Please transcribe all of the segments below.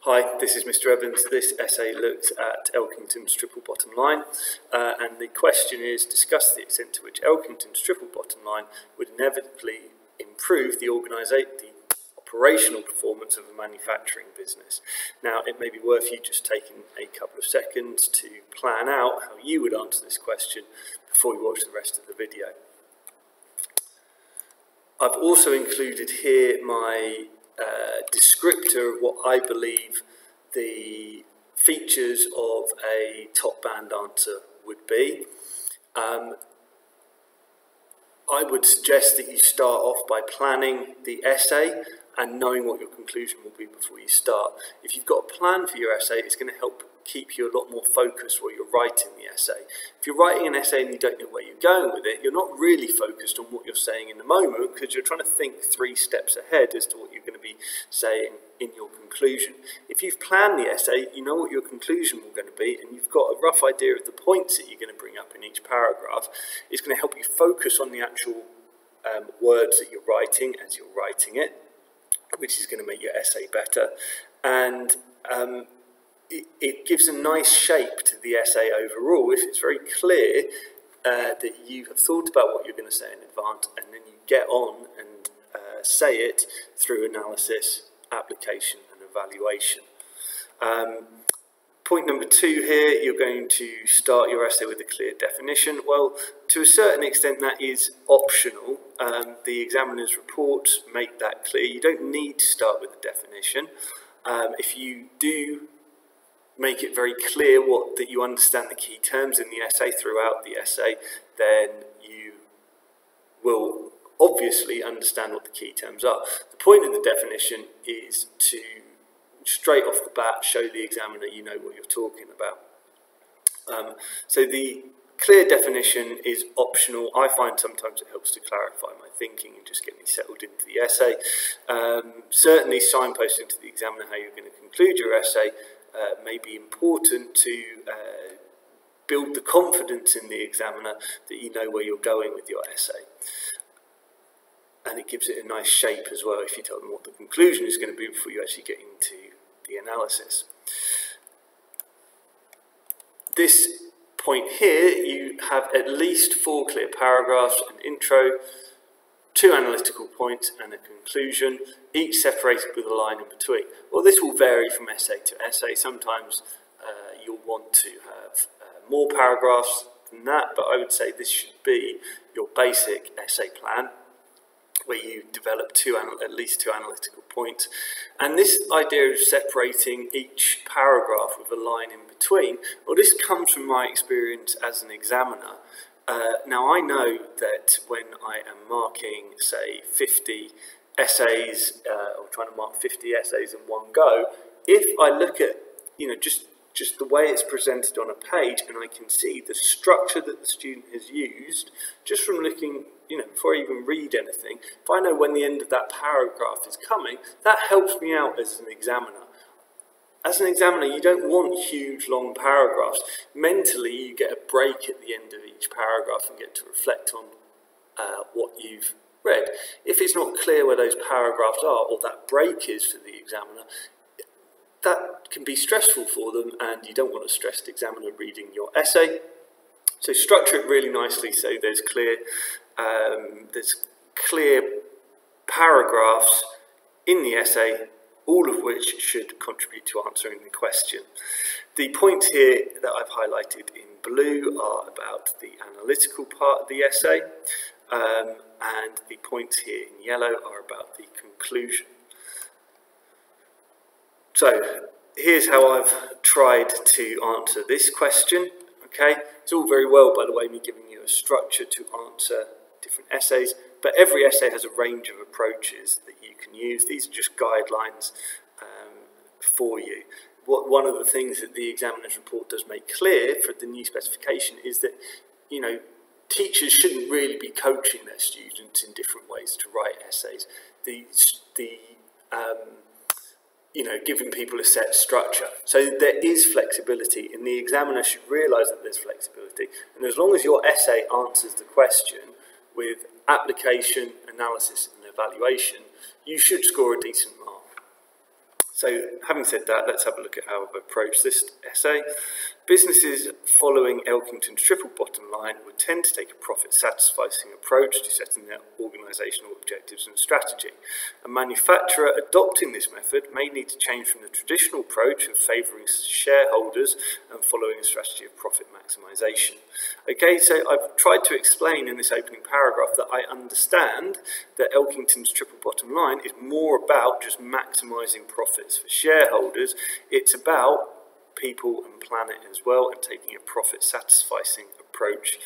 Hi, this is Mr. Evans. This essay looks at Elkington's triple bottom line, and the question is, discuss the extent to which Elkington's triple bottom line would inevitably improve the operational performance of a manufacturing business. Now, it may be worth you just taking a couple of seconds to plan out how you would answer this question before you watch the rest of the video. I've also included here my descriptor of what I believe the features of a top band answer would be. I would suggest that you start off by planning the essay and knowing what your conclusion will be before you start. If you've got a plan for your essay, it's going to help keep you a lot more focused while you're writing the essay. If you're writing an essay and you don't know where you're going with it, you're not really focused on what you're saying in the moment because you're trying to think 3 steps ahead as to what you're going to be saying in your conclusion. If you've planned the essay, you know what your conclusion will going to be, and you've got a rough idea of the points that you're going to bring up in each paragraph. It's going to help you focus on the actual words that you're writing as you're writing it, which is going to make your essay better. And it gives a nice shape to the essay overall if it's very clear that you have thought about what you're going to say in advance, and then you get on and say it through analysis, application and evaluation. Point number 2 here, you're going to start your essay with a clear definition. Well, to a certain extent that is optional. The examiner's reports make that clear. You don't need to start with a definition. If you do make it very clear that you understand the key terms in the essay throughout the essay, then you will obviously understand what the key terms are. The point of the definition is to, straight off the bat, show the examiner you know what you're talking about. So the clear definition is optional. I find sometimes it helps to clarify my thinking and just get me settled into the essay. Certainly signposting to the examiner how you're going to conclude your essay may be important to build the confidence in the examiner that you know where you're going with your essay. And it gives it a nice shape as well if you tell them what the conclusion is going to be before you actually get into the analysis. This point here, you have at least 4 clear paragraphs, an intro, 2 analytical points and a conclusion, each separated with a line in between. Well, this will vary from essay to essay. Sometimes you'll want to have more paragraphs than that, but I would say this should be your basic essay plan, where you develop at least 2 analytical points. And this idea of separating each paragraph with a line in between, well, this comes from my experience as an examiner. Now, I know that when I am marking, say, 50 essays, or trying to mark 50 essays in one go, if I look at, just the way it's presented on a page, and I can see the structure that the student has used, just from looking, before I even read anything, if I know when the end of that paragraph is coming, that helps me out as an examiner. As an examiner, you don't want huge, long paragraphs. Mentally, you get a break at the end of each paragraph and get to reflect on what you've read. If it's not clear where those paragraphs are, or that break is for the examiner, that can be stressful for them, and you don't want a stressed examiner reading your essay. So structure it really nicely so there's clear paragraphs in the essay, all of which should contribute to answering the question. The points here that I've highlighted in blue are about the analytical part of the essay, and the points here in yellow are about the conclusion. So here's how I've tried to answer this question. Okay, it's all very well, by the way, me giving you a structure to answer different essays, but every essay has a range of approaches that you can use. These are just guidelines for you. One of the things that the examiner's report does make clear for the new specification is that, teachers shouldn't really be coaching their students in different ways to write essays. Giving people a set structure. So there is flexibility, and the examiner should realise that there's flexibility. And as long as your essay answers the question with application, analysis and evaluation, you should score a decent mark. So having said that, let's have a look at how I've approached this essay. Businesses following Elkington's triple bottom line would tend to take a profit-satisficing approach to setting their organisational objectives and strategy. A manufacturer adopting this method may need to change from the traditional approach of favouring shareholders and following a strategy of profit maximisation. Okay, so I've tried to explain in this opening paragraph that I understand that Elkington's triple bottom line is more about just maximising profits for shareholders. It's about people and planet as well, and taking a profit-satisficing approach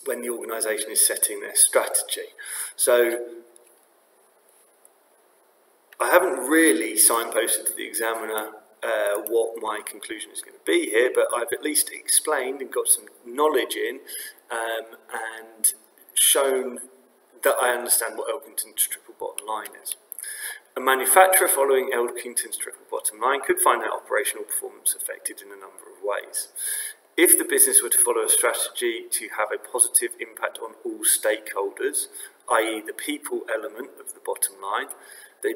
when the organisation is setting their strategy. So I haven't really signposted to the examiner what my conclusion is going to be here, but I've at least explained and got some knowledge in and shown that I understand what Elkington's triple bottom line is. A manufacturer following Elkington's triple bottom line could find their operational performance affected in a number of ways. If the business were to follow a strategy to have a positive impact on all stakeholders, i.e. the people element of the bottom line, they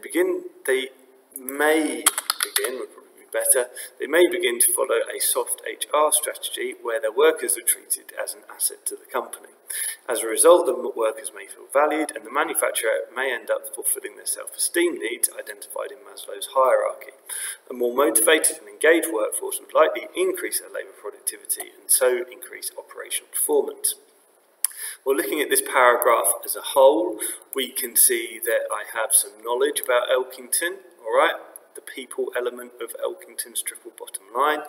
may begin to follow a soft HR strategy where their workers are treated as an asset to the company. As a result, the workers may feel valued, and the manufacturer may end up fulfilling their self-esteem needs identified in Maslow's hierarchy. A more motivated and engaged workforce would likely increase their labour productivity and so increase operational performance. Well, looking at this paragraph as a whole, we can see that I have some knowledge about Elkington, all right? The people element of Elkington's triple bottom line.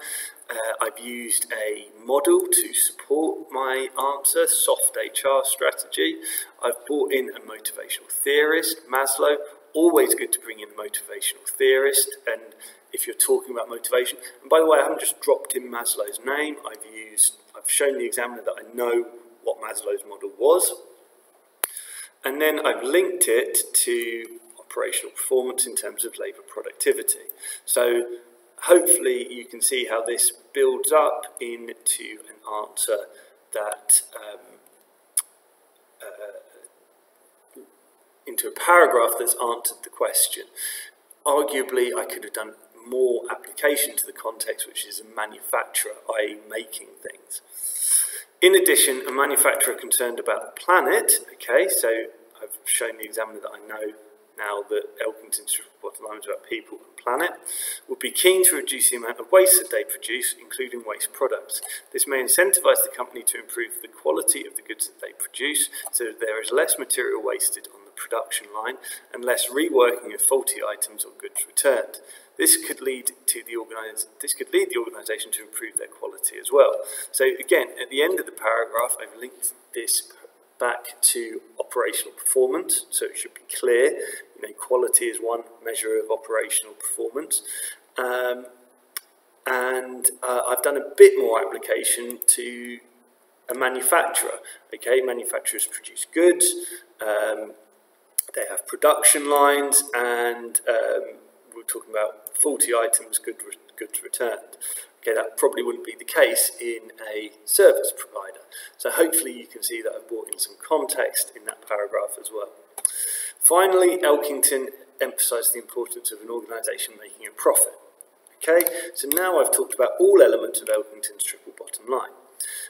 I've used a model to support my answer, soft HR strategy. I've brought in a motivational theorist, Maslow. Always good to bring in a motivational theorist, and if you're talking about motivation, and by the way, I haven't just dropped in Maslow's name, I've shown the examiner that I know what Maslow's model was, and then I've linked it to operational performance in terms of labour productivity. So hopefully you can see how this builds up into an answer that into a paragraph that's answered the question. Arguably I could have done more application to the context, which is a manufacturer, i.e. making things. In addition, a manufacturer concerned about the planet, okay, so I've shown the examiner that I know now that Elkington's triple bottom line is about people and planet, would be keen to reduce the amount of waste that they produce, including waste products. This may incentivise the company to improve the quality of the goods that they produce, so that there is less material wasted on the production line and less reworking of faulty items or goods returned. This could lead the organisation to improve their quality as well. So again, at the end of the paragraph, I've linked this back to operational performance, so it should be clear. You know, quality is one measure of operational performance, and I've done a bit more application to a manufacturer. Okay, manufacturers produce goods, they have production lines, and we're talking about faulty items, goods returned. Okay, that probably wouldn't be the case in a service provider. So hopefully you can see that I've brought in some context in that paragraph as well. Finally, Elkington emphasised the importance of an organisation making a profit. Okay, so now I've talked about all elements of Elkington's triple bottom line.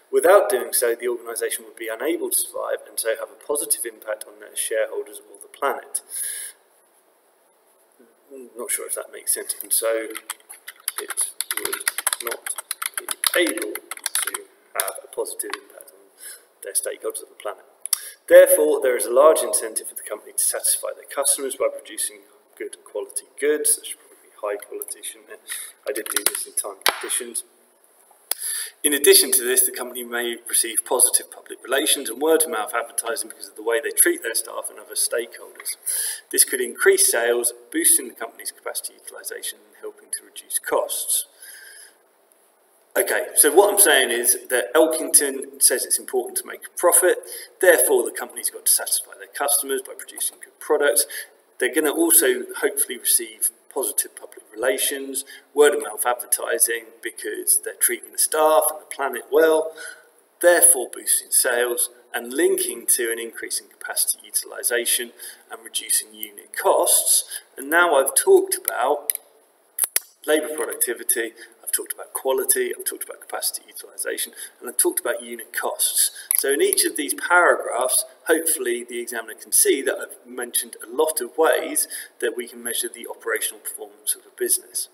Without doing so, the organisation would be unable to survive and so have a positive impact on their shareholders or the planet. Not sure if that makes sense, and so it would not be able to have a positive impact on their stakeholders of the planet. Therefore, there is a large incentive for the company to satisfy their customers by producing good quality goods. That should probably be high quality, shouldn't it? I did do this in time conditions. In addition to this, the company may receive positive public relations and word-of-mouth advertising because of the way they treat their staff and other stakeholders. This could increase sales, boosting the company's capacity utilisation and helping to reduce costs. Okay, so what I'm saying is that Elkington says it's important to make a profit, therefore the company's got to satisfy their customers by producing good products. They're going to also hopefully receive positive public relations, word-of-mouth advertising because they're treating the staff and the planet well, therefore boosting sales, and linking to an increase in capacity utilisation and reducing unit costs. And now I've talked about labour productivity, I've talked about quality, I've talked about capacity utilisation, and I've talked about unit costs. So in each of these paragraphs, hopefully the examiner can see that I've mentioned a lot of ways that we can measure the operational performance of a business.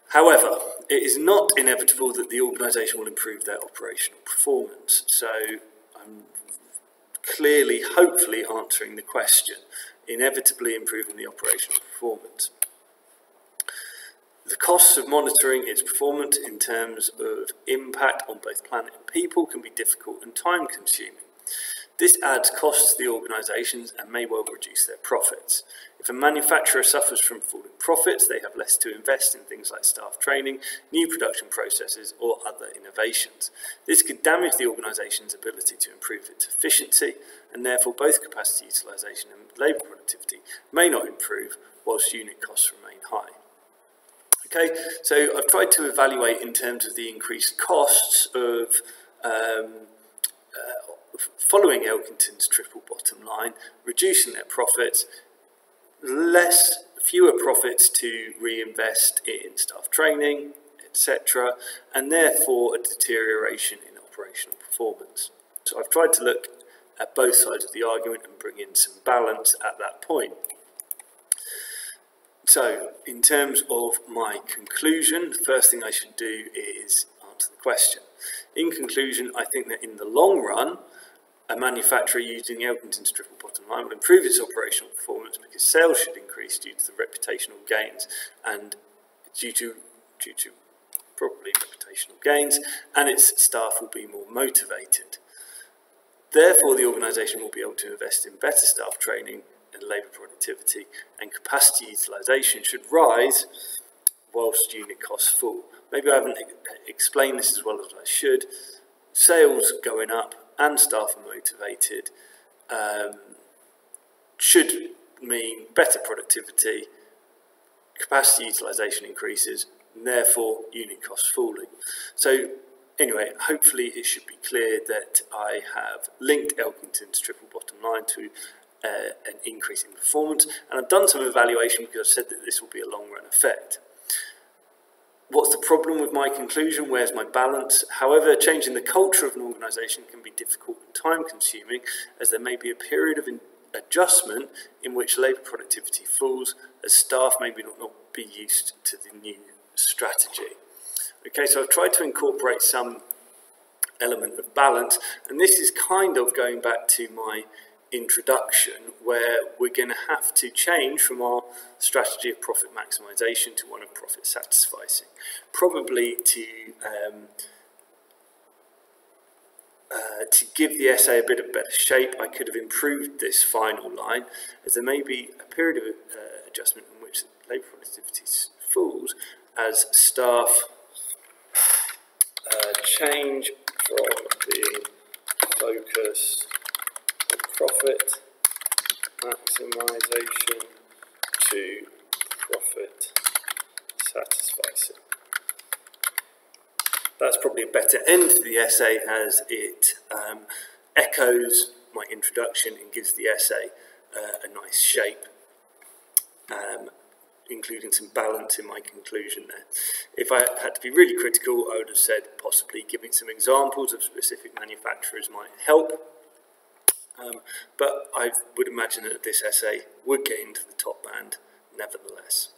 However, it is not inevitable that the organisation will improve their operational performance. So I'm clearly, hopefully answering the question, inevitably improving the operational performance. The costs of monitoring its performance in terms of impact on both planet and people can be difficult and time consuming. This adds costs to the organisations and may well reduce their profits. If a manufacturer suffers from falling profits, they have less to invest in things like staff training, new production processes or other innovations. This could damage the organisation's ability to improve its efficiency, and therefore both capacity utilisation and labour productivity may not improve whilst unit costs remain high. Okay, so I've tried to evaluate in terms of the increased costs of following Elkington's triple bottom line, reducing their profits, fewer profits to reinvest in staff training, etc., and therefore a deterioration in operational performance. So I've tried to look at both sides of the argument and bring in some balance at that point. So, in terms of my conclusion, the first thing I should do is answer the question. In conclusion, I think that in the long run, a manufacturer using Elkington's triple bottom line will improve its operational performance because sales should increase due to the reputational gains and due to probably reputational gains, and its staff will be more motivated. Therefore, the organisation will be able to invest in better staff training and labour productivity, and capacity utilisation should rise whilst unit costs fall. Maybe I haven't explained this as well as I should. Sales going up and staff are motivated should mean better productivity, capacity utilisation increases, and therefore unit costs falling. So anyway, hopefully it should be clear that I have linked Elkington's triple bottom line to an increase in performance, and I've done some evaluation because I've said that this will be a long-run effect. What's the problem with my conclusion? Where's my balance? However, changing the culture of an organisation can be difficult and time-consuming, as there may be a period of adjustment in which labour productivity falls, as staff may not be used to the new strategy. Okay, so I've tried to incorporate some element of balance, and this is kind of going back to my introduction, where we're going to have to change from our strategy of profit maximisation to one of profit satisficing. Probably to give the essay a bit of better shape, I could have improved this final line, as there may be a period of adjustment in which labour productivity falls as staff change from being focused profit maximisation to profit satisficing. That's probably a better end to the essay, as it echoes my introduction and gives the essay a nice shape, including some balance in my conclusion there. If I had to be really critical, I would have said possibly giving some examples of specific manufacturers might help. But I would imagine that this essay would get into the top band nevertheless.